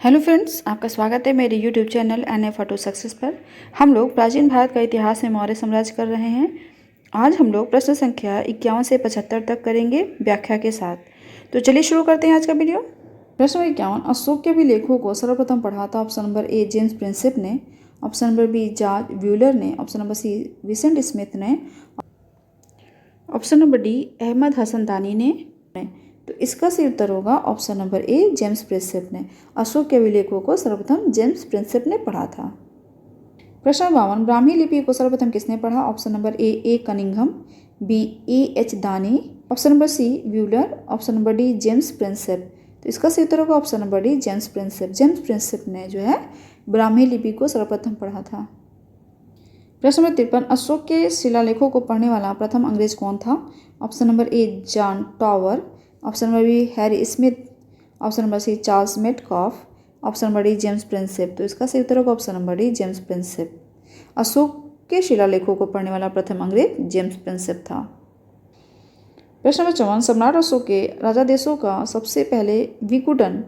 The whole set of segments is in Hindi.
हेलो फ्रेंड्स, आपका स्वागत है मेरे YouTube channel N F auto success पर। हम लोग प्राचीन भारत का इतिहास में मौर्य साम्राज्य कर रहे हैं। आज हम लोग प्रश्न संख्या 51 से 75 तक करेंगे व्याख्या के साथ। तो चलिए शुरू करते हैं आज का वीडियो। प्रश्न 51, अशोक के अभिलेखों को सर्वप्रथम पढ़ा था option number A James Prinsep ने, option number B George Buhler ने, option number C Vincent Smith ने, option number D Ahmad Hasan Dani ने। तो इसका सही उत्तर होगा option number A James Prinsep ने। अशोक के अभिलेखों को सर्वप्रथम जेम्स प्रिंसेप ने पढ़ा था। प्रश्न 52, ब्राह्मी लिपि को सर्वप्रथम किसने पढ़ा? Option number A Cunningham, B H Dani, option number C Buhler, option number D James Prinsep. तो इसका सही उत्तर होगा option number D James Prinsep. James Prinsep ने जो है ब्राह्मी लिपि को सर्वप्रथम पढ़ा था। प्रश्न नंबर 53, अशोक के शिलालेखों को पढ़ने वाला प्रथम अंग्रेज कौन था? Option number A John Tower, option number B Harry Smith, option number C Charles Metcalfe, option number D James Prinsep. तो इसका सही उत्तर होगा option number D James Prinsep. Ashok के शिलालेखों को पढ़ने वाला प्रथम अंग्रेज जेम्स प्रिंसेप था। प्रश्न नंबर 54, सम्राट अशोक के राजादेशों का सबसे पहले विकुटन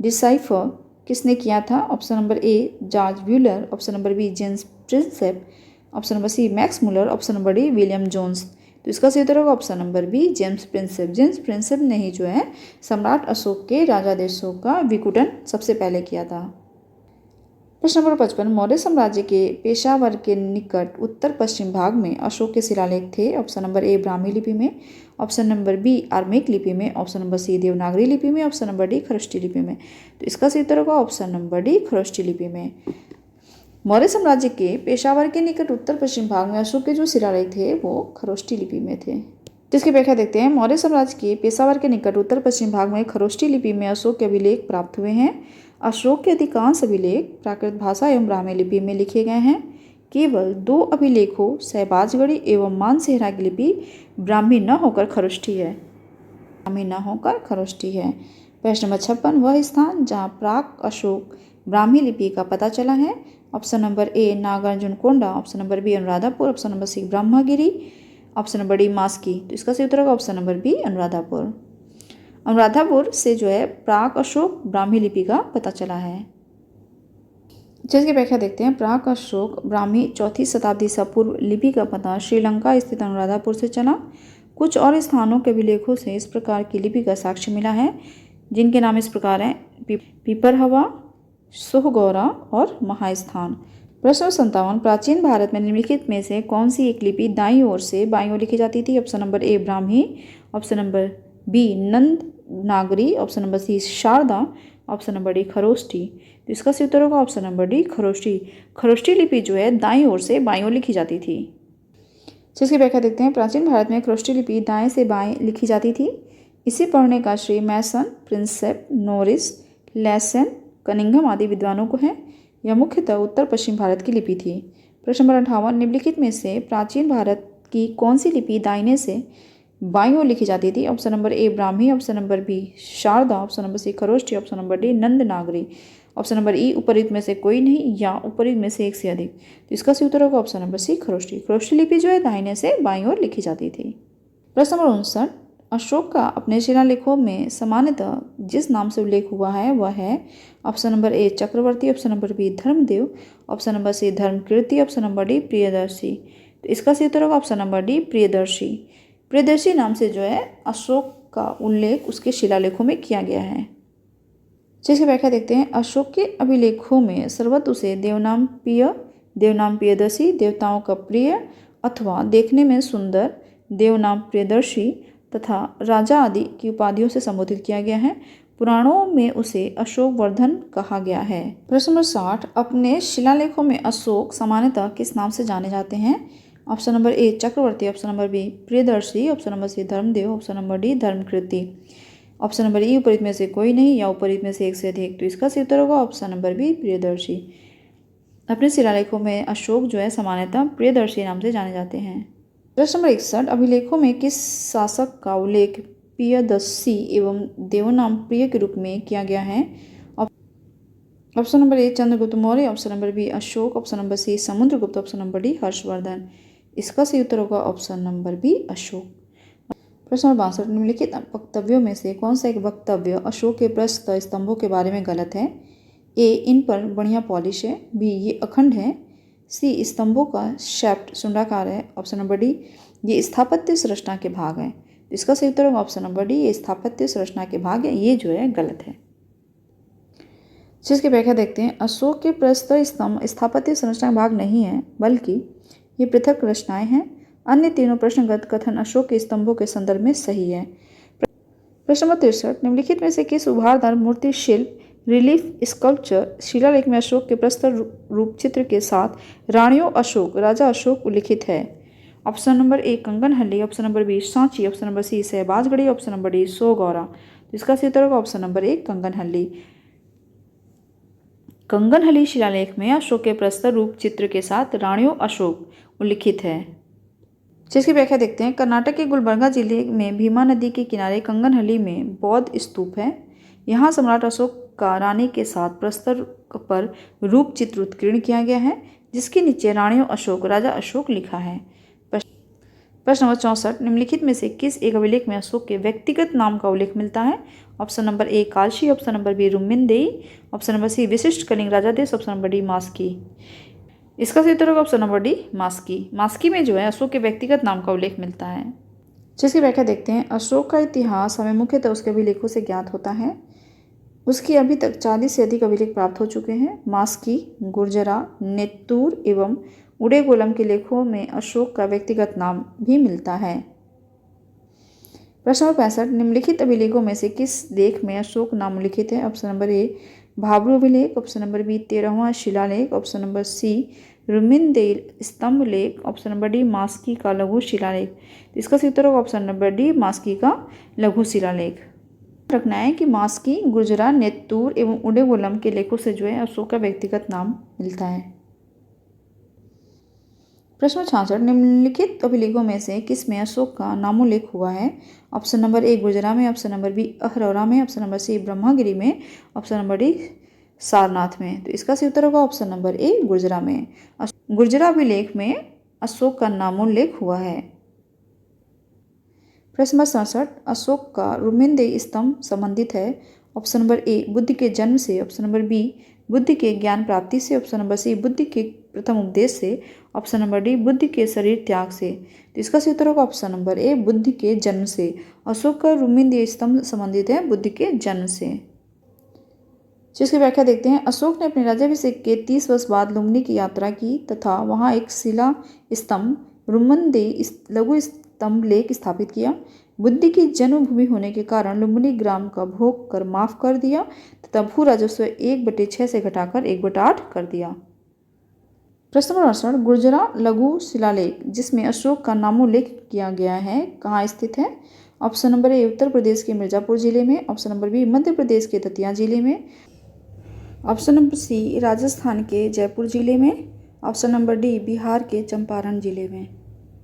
डिसाइफर किसने किया था? Option number A George Buhler, option number B James Prinsep, option number C Max Muller, option number D William Jones. तो इसका सही उत्तर होगा option number B James Prinsep. James Prinsep ने ही जो है सम्राट अशोक के राजादेशों का विकुटन सबसे पहले किया था। प्रश्न नंबर 55, मौर्य साम्राज्य के पेशावर के निकट उत्तर पश्चिम भाग में अशोक के शिलालेख थे। ऑप्शन नंबर ए ब्राह्मी लिपि में, ऑप्शन नंबर बी आर्मेक लिपि में, ऑप्शन नंबर सी देवनागरी लिपि में, ऑप्शन नंबर डी खरोष्टी लिपि में। तो इसका सही उत्तर होगा ऑप्शन नंबर डी खरोष्टी लिपि में। मौर्य साम्राज्य के पेशावर के निकट उत्तर पश्चिम भाग में अशोक के जो शिलालेख थे वो खरोष्टी लिपि में थे। जिसकी व्याख्या देखते हैं। मौर्य साम्राज्य के पेशावर के निकट उत्तर पश्चिम भाग में खरोष्टी लिपि में अशोक के अभिलेख प्राप्त हुए हैं। अशोक के अधिकांश अभिलेख प्राकृत भाषा एवं ब्राह्मी लिपि में लिखे गए हैं। केवल 2 अभिलेखों सहबाजगढ़ी एवं मानसेहरा की लिपि ब्राह्मी न होकर खरोष्टी है। प्रश्न नंबर 56, वह स्थान जहाँ प्राक अशोक ब्राह्मी लिपि का पता चला है। Option number A Nagarjunakonda, option number B Anuradhapura, option number C Brahmagiri, option number D Maski. तो इसका सही उत्तर होगा option number B Anuradhapura. Anuradhapura से जो है प्राक अशोक ब्राह्मी लिपि का पता चला है। जिसकी व्याख्या देखते हैं। प्राक अशोक ब्राह्मी 4वीं शताब्दी ईसा पूर्व लिपि का पता श्रीलंका स्थित अनुराधापुर से चला। कुछ और स्थानों के अभिलेखों से इस प्रकार की लिपि का साक्ष्य मिला है, जिनके नाम इस प्रकार हैं पीपरहवा, सोहगौरा और महास्थान। प्रश्न 57, प्राचीन भारत में निम्नलिखित में से कौन सी एक लिपि दाईं ओर से बाईं ओर लिखी जाती थी? Option number A Brahmi, option number B Nand Nagari, option number C Sharada, option number D Kharoshthi. तो इसका सही उत्तर होगा option number D Kharoshthi. Kharoshthi लिपि जो है दाईं ओर से बाईं ओर लिखी जाती थी। जिसकी व्याख्या देखते हैं। प्राचीन भारत में खरोष्टी लिपि दाएं से बाएं लिखी जाती थी। इसे पढ़ने का श्रेय मैसन, प्रिंसेप, नोरिस, लेसन, कनिंघम आदि विद्वानों को है। यह मुख्यतः उत्तर पश्चिम भारत की लिपि थी। प्रश्न नंबर 58, निम्नलिखित में से प्राचीन भारत की कौन सी लिपि दाहिने से बाईं ओर लिखी जाती थी? Option number A Brahmi, option number B Sharada, option number C Kharosthi, option number D Nand Nagari, option number E उपरित में से कोई नहीं या उपरित में से एक से अधिक। तो इसका सही उत्तर होगा option number C Kharosthi. Kharoshthi लिपि जो है दाहिने से बाईं ओर लिखी जाती थी। प्रश्न नंबर 59, अशोक का अपने शिलालेखों में सामान्यतः जिस नाम से उल्लेख हुआ है वह है option number A Chakravarti, option number B Dharmadev, option number C Dharmakirti, option number D Priyadarshi. तो इसका सही उत्तर होगा option number D Priyadarshi. Priyadarshi नाम से जो है अशोक का उल्लेख उसके शिलालेखों में किया गया है। जिसकी व्याख्या देखते हैं। अशोक के अभिलेखों में सर्वत्र उसे देवनाम प्रियदर्शी, देवताओं का प्रिय अथवा देखने में सुंदर, देवनाम प्रियदर्शी तथा राजा आदि की उपाधियों से संबोधित किया गया है। पुराणों में उसे अशोक वर्धन कहा गया है। प्रश्न नंबर 60, अपने शिलालेखों में अशोक सामान्यतः किस नाम से जाने जाते हैं? Option number A Chakravarti, option number B Priyadarshi, option number C Dharmadev, option number D Dharmakirti, option number E उपरित में से कोई नहीं या उपरित में से एक से अधिक। तो इसका सही उत्तर होगा ऑप्शन नंबर बी प्रियदर्शी। अपने शिलालेखों में अशोक जो है सामान्यतः प्रियदर्शी नाम से जाने जाते हैं। प्रश्न नंबर 61, अभिलेखों में किस शासक का उल्लेख प्रियदर्शी एवं देवनाम प्रिय के रूप में किया गया है? Option number A Chandragupta Maurya, option number B Ashok, option number C Samudragupta, option number D Harshvardhan. इसका सही उत्तर होगा ऑप्शन नंबर बी अशोक। प्रश्न नंबर 62, निम्नलिखित वक्तव्यों में से कौन सा एक वक्तव्य अशोक के प्रस्थ स्तंभों के बारे में गलत है? ए, इन पर बढ़िया पॉलिश है। बी, ये अखंड है। सी, स्तंभों का शैफ्ट सुंडाकार है। ऑप्शन नंबर डी, ये स्थापत्य संरचना के भाग हैं। इसका सही उत्तर होगा ऑप्शन नंबर डी, ये स्थापत्य संरचना के भाग है। ये जो है गलत है। जिसकी व्याख्या देखते हैं। अशोक के प्रस्तर स्तंभ स्थापत्य संरचना का भाग नहीं है, बल्कि ये पृथक रचनाएं हैं। अन्य तीनों प्रश्नगत कथन अशोक के स्तंभों के संदर्भ में सही है। प्रश्न नंबर 63, निम्नलिखित में से किस उभारदार मूर्ति शिल्प रिलीफ स्कल्पचर शिलालेख में अशोक के प्रस्तर रूप चित्र के साथ राणियों अशोक, राजा अशोक उल्लिखित है? Option number A Kanganahalli, option number B Sanchi, option number C Shahbazgarhi, option number D Sohgaura. तो इसका सही उत्तर होगा ऑप्शन नंबर ए कंगनहल्ली। कंगनहल्ली शिलालेख में अशोक के प्रस्तर रूप चित्र के साथ राणियों अशोक उल्लिखित है। जिसकी व्याख्या देखते हैं। कर्नाटक के गुलबर्गा जिले में भीमा नदी के किनारे कंगनहल्ली में बौद्ध स्तूप है। यहाँ सम्राट अशोक का रानी के साथ प्रस्तर पर रूप चित्र उत्कीर्ण किया गया है, जिसके नीचे राणियों अशोक, राजा अशोक लिखा है। प्रश्न नंबर 64, निम्नलिखित में से किस एक अभिलेख में अशोक के व्यक्तिगत नाम का उल्लेख मिलता है? Option number A Kalsi, option number B Rummindei, option number C विशिष्ट कलिंग राजादेश, ऑप्शन नंबर डी मास्की। इसका सही उत्तर होगा option number D Maski. Maski में जो है अशोक के व्यक्तिगत नाम का उल्लेख मिलता है। जिसकी व्याख्या देखते हैं। अशोक का इतिहास हमें मुख्यतः उसके अभिलेखों से ज्ञात होता है। उसकी अभी तक 40 से अधिक अभिलेख प्राप्त हो चुके हैं। मास्की, गुर्जरा, नेत्तूर एवं उडेगोलम के लेखों में अशोक का व्यक्तिगत नाम भी मिलता है। प्रश्न नंबर 65, निम्नलिखित अभिलेखों में से किस लेख में अशोक नाम उल्लिखित है? ऑप्शन नंबर ए भाब्रू अभिलेख, ऑप्शन नंबर बी 13वां शिलालेख, ऑप्शन नंबर सी रुमिनदेई स्तंभ लेख, ऑप्शन नंबर डी मास्की का लघु शिलालेख। तो इसका सही उत्तर होगा ऑप्शन नंबर डी मास्की का लघु शिलालेख। रखना है कि मास्की, गुर्जरा, नेत्तूर एवं उडेगोलम के लेखों से जो है अशोक का व्यक्तिगत नाम मिलता है। प्रश्न 66, निम्नलिखित अभिलेखों में से किस में अशोक का नामोल्लेख हुआ है? ऑप्शन नंबर ए गुर्जरा में, ऑप्शन नंबर बी अहरौरा में, ऑप्शन नंबर सी ब्रह्मगिरी में, ऑप्शन नंबर डी सारनाथ में। तो इसका सही उत्तर होगा ऑप्शन नंबर ए गुर्जरा में। गुर्जरा अभिलेख में अशोक का नामोल्लेख हुआ है। प्रश्न नंबर 67, अशोक का रुमिनदेई स्तंभ संबंधित है। ऑप्शन नंबर ए बुद्ध के जन्म से, ऑप्शन नंबर बी बुद्ध के ज्ञान प्राप्ति से, ऑप्शन नंबर सी बुद्ध के प्रथम उपदेश से, ऑप्शन नंबर डी बुद्ध के शरीर त्याग से। तो इसका सही उत्तर होगा ऑप्शन नंबर ए बुद्ध के जन्म से। अशोक का रुमिनदेई स्तंभ संबंधित है बुद्ध के जन्म से। जिसकी व्याख्या देखते हैं। अशोक ने अपने राज्याभिषेक के 30 वर्ष बाद लुम्बिनी की यात्रा की तथा वहां एक शिला स्तंभ रुमिनदेई लघु स्तंभ लेख स्थापित किया। बुद्ध की जन्मभूमि होने के कारण लुम्बिनी ग्राम का भोग कर माफ कर दिया तथा भू राजस्व 1/6 से घटाकर 1/8 कर दिया। प्रश्न नंबर 68, गुर्जरा लघु शिलालेख जिसमें अशोक का नामोल्लेख किया गया है कहाँ स्थित है? ऑप्शन नंबर ए उत्तर प्रदेश के मिर्जापुर जिले में, option number B Madhya Pradesh के दतिया जिले में, ऑप्शन नंबर सी राजस्थान के जयपुर जिले में, ऑप्शन नंबर डी बिहार के चंपारण जिले में।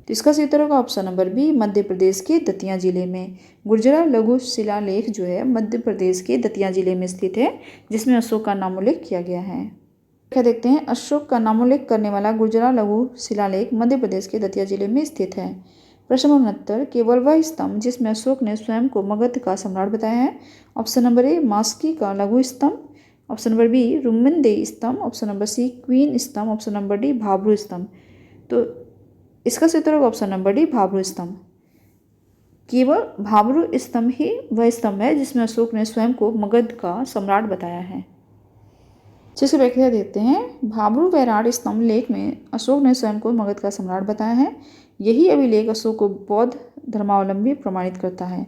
तो इसका सही उत्तर होगा option number B Madhya Pradesh के दतिया जिले में। गुर्जरा लघु शिलालेख जो है मध्य प्रदेश के दतिया जिले में स्थित है, जिसमें अशोक का नामोल्लेख किया गया है। क्या देखते हैं। अशोक का नामोल्लेख करने वाला गुर्जरा लघु शिलालेख मध्य प्रदेश के दतिया जिले में स्थित है। प्रश्न नंबर 69, केवल वह स्तंभ जिसमें अशोक ने स्वयं को मगध का सम्राट बताया है। ऑप्शन नंबर ए मास्की का लघु स्तंभ, ऑप्शन नंबर बी रुमिनदेई स्तंभ, ऑप्शन नंबर सी क्वीन स्तंभ, ऑप्शन नंबर डी भाब्रू स्तंभ। तो इसका सही उत्तर होगा ऑप्शन नंबर डी भाब्रू स्तंभ। केवल भाब्रू स्तंभ ही वह स्तंभ है जिसमें अशोक ने स्वयं को मगध का सम्राट बताया है। जिसकी व्याख्या देते हैं। भाब्रू वैराट स्तंभ लेख में अशोक ने स्वयं को मगध का सम्राट बताया है। यही अभिलेख अशोक को बौद्ध धर्मावलंबी प्रमाणित करता है।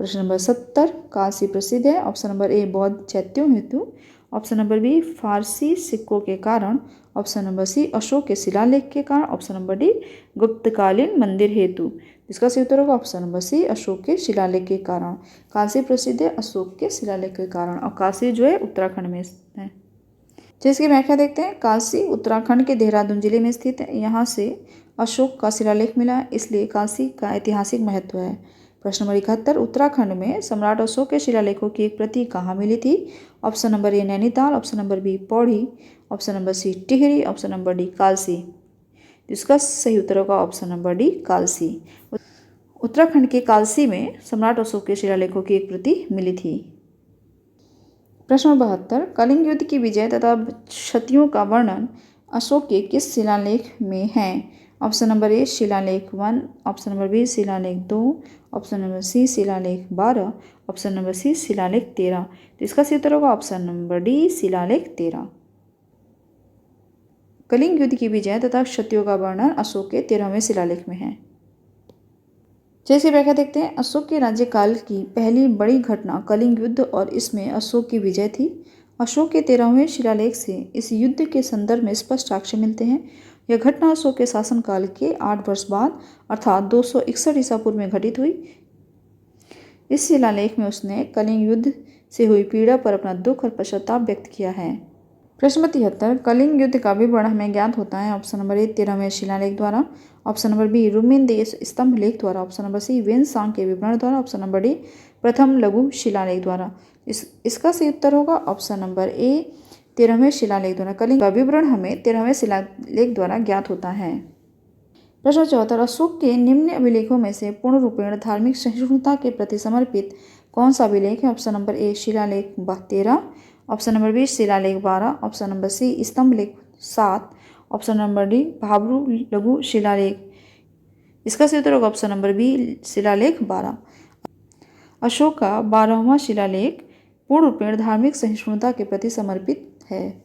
प्रश्न नंबर 70, काशी प्रसिद्ध है। ऑप्शन नंबर ए बौद्ध चैत्यों हेतु, ऑप्शन नंबर बी फारसी सिक्कों के कारण, ऑप्शन नंबर सी अशोक के शिलालेख के कारण, ऑप्शन नंबर डी गुप्तकालीन मंदिर हेतु। इसका सही उत्तर होगा ऑप्शन नंबर सी अशोक के शिलालेख के कारण। काशी प्रसिद्ध है अशोक के शिलालेख के कारण, और काशी जो है उत्तराखंड में है। जिसकी व्याख्या देखते हैं। काशी उत्तराखंड के देहरादून जिले में स्थित है। यहाँ से अशोक का शिलालेख मिला, इसलिए काशी का ऐतिहासिक महत्व है। प्रश्न नंबर 71, उत्तराखंड में सम्राट अशोक के शिलालेखों की एक प्रति कहाँ मिली थी? Option number A Nainital, option number B Pauri, option number C Tehri, option number D Kalsi. इसका सही उत्तर होगा option number D Kalsi. Uttarakhand के कालसी में सम्राट अशोक के शिलालेखों की एक प्रति मिली थी। प्रश्न 72, कलिंग युद्ध की विजय तथा क्षतियों का वर्णन अशोक के किस शिलालेख में है? ऑप्शन नंबर ए शिलालेख 1, ऑप्शन नंबर बी शिलालेख 2, ऑप्शन नंबर सी शिलालेख 12, ऑप्शन नंबर सी शिलालेख 13। तो इसका सही उत्तर होगा ऑप्शन नंबर डी शिलालेख 13। कलिंग युद्ध की विजय तथा क्षतियों का वर्णन अशोक के 13वें शिलालेख में है। जैसे व्याख्या देखते हैं, अशोक के राज्यकाल की पहली बड़ी घटना कलिंग युद्ध और इसमें अशोक की विजय थी। अशोक के 13वें शिलालेख से इस युद्ध के संदर्भ में स्पष्ट साक्ष्य मिलते हैं। यह घटना अशोक के शासनकाल के 8 वर्ष बाद अर्थात 261 ईसा पूर्व में घटित हुई। इस शिलालेख में उसने कलिंग युद्ध से हुई पीड़ा पर अपना दुख और पश्चाताप व्यक्त किया है। प्रश्न 73, कलिंग युद्ध का विवरण हमें ज्ञात होता है। ऑप्शन नंबर ए 13वें शिलालेख द्वारा, ऑप्शन नंबर बी रूमेन देश स्तंभ लेख द्वारा, ऑप्शन नंबर सी वेनसांग के विवरण द्वारा, ऑप्शन नंबर डी प्रथम लघु शिलालेख द्वारा। इसका सही उत्तर होगा ऑप्शन नंबर ए 13वें शिलालेख द्वारा। कलिंग का विवरण हमें 13वें शिलालेख द्वारा ज्ञात होता है। प्रश्न 74, अशोक के निम्न अभिलेखों में से पूर्ण रूपेण धार्मिक सहिष्णुता के प्रति समर्पित कौन सा अभिलेख है? ऑप्शन नंबर ए शिलालेख 13, ऑप्शन नंबर बी शिलालेख 12, ऑप्शन नंबर सी स्तंभ लेख 7, ऑप्शन नंबर डी भाब्रू लघु शिलालेख। इसका सही उत्तर होगा ऑप्शन नंबर बी शिलालेख 12। अशोक का 12वां शिलालेख पूर्ण रूपेण धार्मिक सहिष्णुता के प्रति समर्पित है।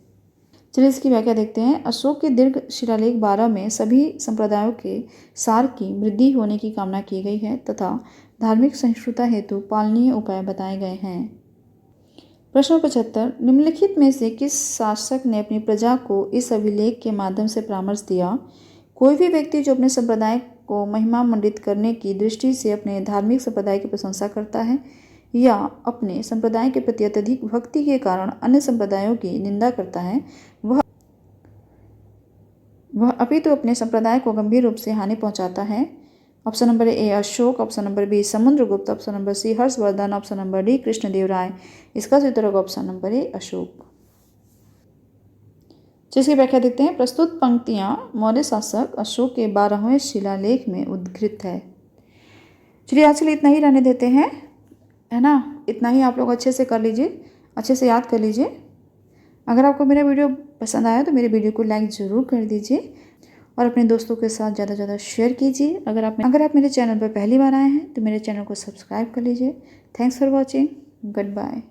चलिए इसकी व्याख्या देखते हैं। अशोक के दीर्घ शिलालेख 12 में सभी संप्रदायों के सार की वृद्धि होने की कामना की गई है तथा धार्मिक सहिष्णुता हेतु पालनीय उपाय बताए गए हैं। प्रश्न 75, निम्नलिखित में से किस शासक ने अपनी प्रजा को इस अभिलेख के माध्यम से परामर्श दिया? कोई भी व्यक्ति जो अपने संप्रदाय को महिमा मंडित करने की दृष्टि से अपने धार्मिक संप्रदाय की प्रशंसा करता है या अपने संप्रदाय के प्रति अत्यधिक भक्ति के कारण अन्य संप्रदायों की निंदा करता है, वह अपितु अपने संप्रदाय को गंभीर रूप से हानि पहुंचाता है। Option number A Ashoka, option number B Samudragupta, option number C Harshavardhana, option number D Krishnadeva Raya. इसका सही उत्तर होगा ऑप्शन नंबर ए अशोक। जिसकी व्याख्या देखते हैं। प्रस्तुत पंक्तियां मौर्य शासक अशोक के 12वें शिलालेख में उद्धृत है। चलिए आज के लिए इतना ही रहने देते हैं, है ना। इतना ही आप लोग अच्छे से कर लीजिए, अच्छे से याद कर लीजिए। अगर आपको मेरा वीडियो पसंद आया तो मेरे वीडियो को लाइक ज़रूर कर दीजिए और अपने दोस्तों के साथ ज़्यादा से ज़्यादा शेयर कीजिए। अगर आप मेरे चैनल पर पहली बार आए हैं तो मेरे चैनल को सब्सक्राइब कर लीजिए। Thanks for watching, good bye.